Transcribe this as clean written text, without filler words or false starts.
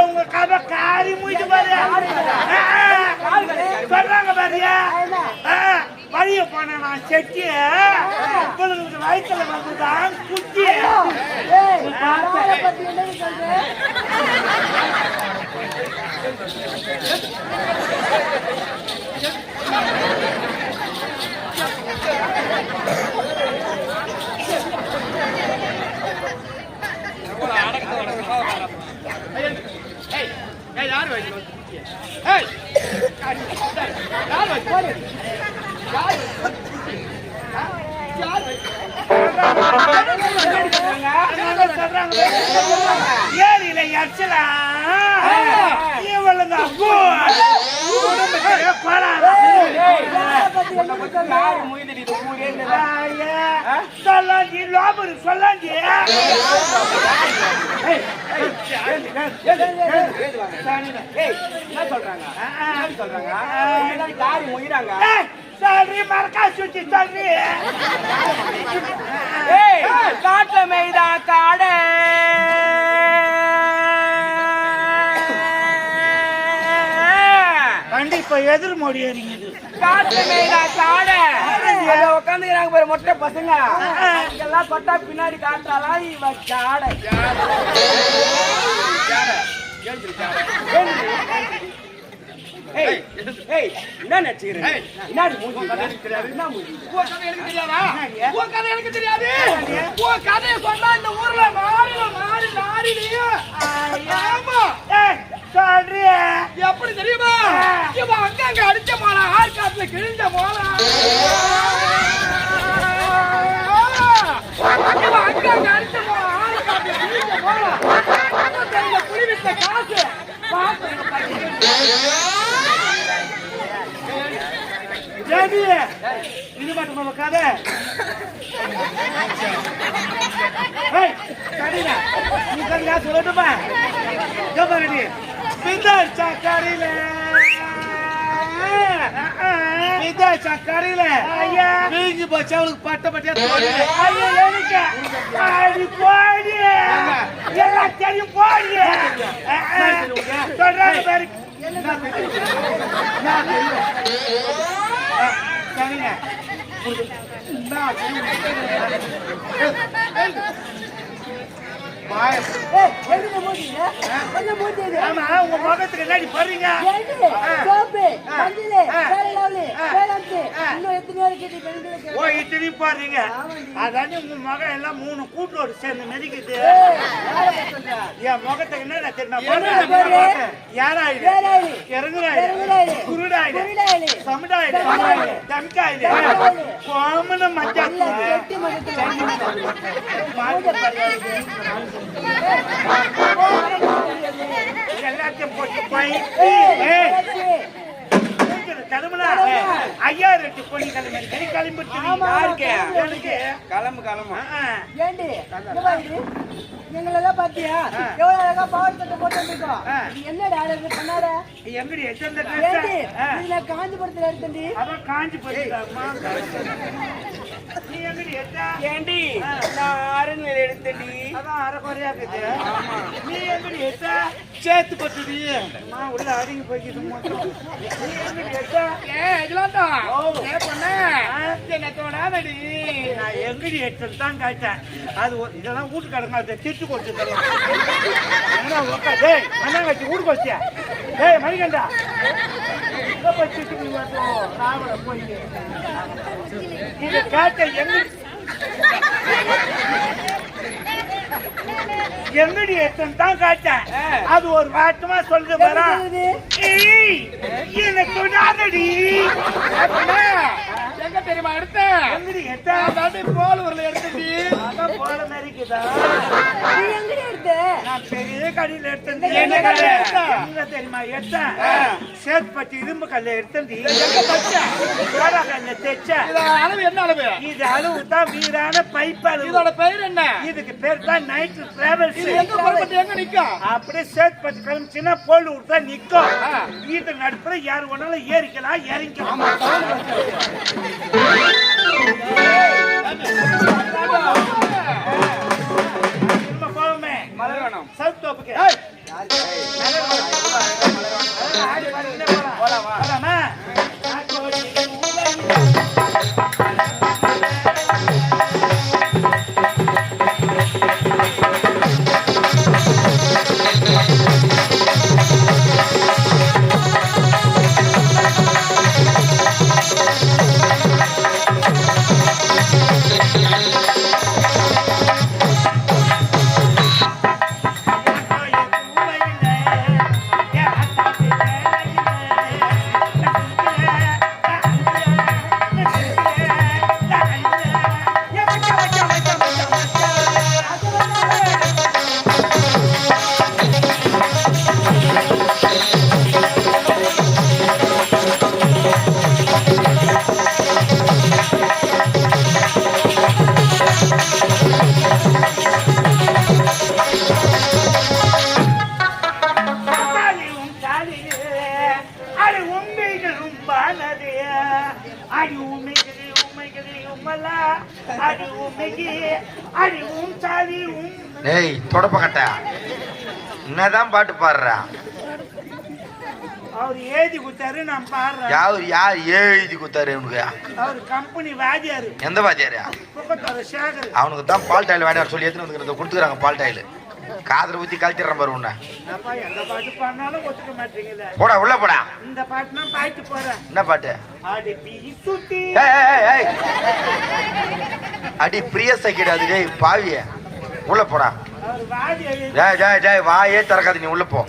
உங்க கதை காரி முடிச்சு பாரு சொல்றாங்க பாரியா வழிய போன நான் செட்டி வயிற்றுல வந்துதான் குச்சி யாரு ஏரியில எச்சலா இவளுங்க சொல்லாஞ்சி லோபரு சொல்லாஞ்சி சொல்றி மறக்கா சுத்தி சொல்றி காட்டுல மெய்தா காடை கண்டிப்பா எதிர் மோடி ஏறிங்குது காட்டுல மெய்தா காடை உட்காந்துக்கிறாங்க பாரு மொட்டை பசங்க எல்லாம் கொட்டா பின்னாடி காட்டாளா இவ காடை என்ன நடிச்சுக்கிறேன் எனக்கு தெரியாது கதையை சொன்னா இந்த ஊர்ல சொல்றிய எப்படி தெரியுமா இவ அங்க அடிச்ச போல ஆற்காட்டுல கிழிஞ்ச போல இவ அங்க அடிச்ச போல ஆற்காட்டுல கிழிஞ்ச போல புரிவித்த காசு இது மட்டும் நம்ம கதை நீ கதையா சொல்லட்டுமா சக்கரையில சக்கரையில வீங்கி போச்சு அவளுக்கு பட்ட பட்டியா போடி எல்லாம் தெரியும் போடி சொல்றாங்க பாரு உங்க முகத்துக்கு என்ன போறீங்க இத்தனையும் போறீங்க அதானே உங்க மகன் எல்லாம் 3 கூட்டோடு சேர்ந்து மெதிக்குது என் முகத்துக்கு என்ன தெரியுமா யாராயிடு இறங்குறாயிடு குருடாயிடு சமுடாயிடு தம்காயிடு கோமன மச்சாத்து எல்லாத்தையும் போட்டு போய் கிளம்புனா 5000 பொண்ணு கிளம்பி கிளம்பு கிளம்பு ஏண்டி எங்களெல்லாம் பாத்தியா எவ்வளவு அழகா பவர் கட்ட போட்டுருக்கோம் என்னடா பண்ணாட எங்கடி காஞ்சிபுரத்துல எடுத்தண்டி அதான் காஞ்சிபுரத்துல நீ எங்கடி ஏண்டி நான் அரண்மனையில எடுத்தண்டி அதான் அரை குறையா இருக்குது நீ எங்கடி சேர்த்து பத்துடி நான் உள்ள அடங்கி போய்க்கிட்டு மொத்தம் இதெல்லாம் தான் என்னத்தோடாதடி நான் எங்கடி எடுத்து தான் காய்ச்சேன் அது இதெல்லாம் வீட்டு கிடங்க அதை திட்டு கொடுத்து தருவேன் டேய் அண்ணா வச்சு வீட்டுக்கு வச்சியா டேய் மணிகண்டா இதை போய் திட்டு ராவண போயிட்டு இதை காய்ச்ச எங்கடி எடுத்து தான் காய்ச்சேன் அது ஒரு வாட்டமா சொல்லுது வரா எனக்கு தொடாதடி எங்க தெரியுமா எடுத்தேன் எங்கடி எடுத்த போல் ஒரு எடுத்துட்டு அதான் போல மாதிரிக்குதா நீ எங்கடி எடுத்த? நான் பெரிய கடையில எடுத்தேன் என்ன கடை? எங்க தெரியுமா எடுத்தேன் சேத்பட்டி இரும்பு கல்ல எடுத்தேன் எங்க பச்ச கல்ல தைச்சேன் இது அளவு என்ன அளவு இது அளவு தான் வீரான பைப் அளவு இதோட பெயர் என்ன இதுக்கு பேர் தான் நைட் டிராவல்ஸ் இது எங்க புறப்பட்டு எங்க நிக்கும் அப்படியே சேத்பட்டி கிளம்பிச்சுன்னா போல் விட்டா நிக்கும் வீட்டு நடுப்புற யாரு ஒன்னாலும் ஏறிக்கலாம் இறங்கிக்கலாம் திரும்ப போவோமே மலர் வேணும் சவுத் தோப்புக்கு போலாமா போலாமா ஏய் தொடப்ப கட்ட என்னதான் பாட்டு பாடுற அவர் ஏதி குத்தாரு நான் பாடுறேன் யார் எழுதி குத்தாரு உனக்கு அவர் கம்பெனி வாதியாரு எந்த வாத்தியாரு புக்கத்தாரு சேகர் அவனுக்கு தான் பால் டாயில் வாடியார் சொல்லி எடுத்துன்னு வந்து கொடுத்துக்கிறாங்க பால் டாயில் காதல ஊத்தி கழட்டிடுறேன் பாரு உன்னை அப்பா எந்த பாட்டு பாடினாலும் ஒத்துக்க மாட்டீங்கல்ல போடா உள்ள போடா இந்த பாட்டு நான் பாய்ட்டு போறேன் என்ன பாட்டு அடி பீ சுத்தி ஏய் அடி பிரிய சைக்கிடாது டேய் பாவிய உள்ள போடா அவர் வாதியாரு ஜாய் வாயே திறக்காது நீ உள்ள போ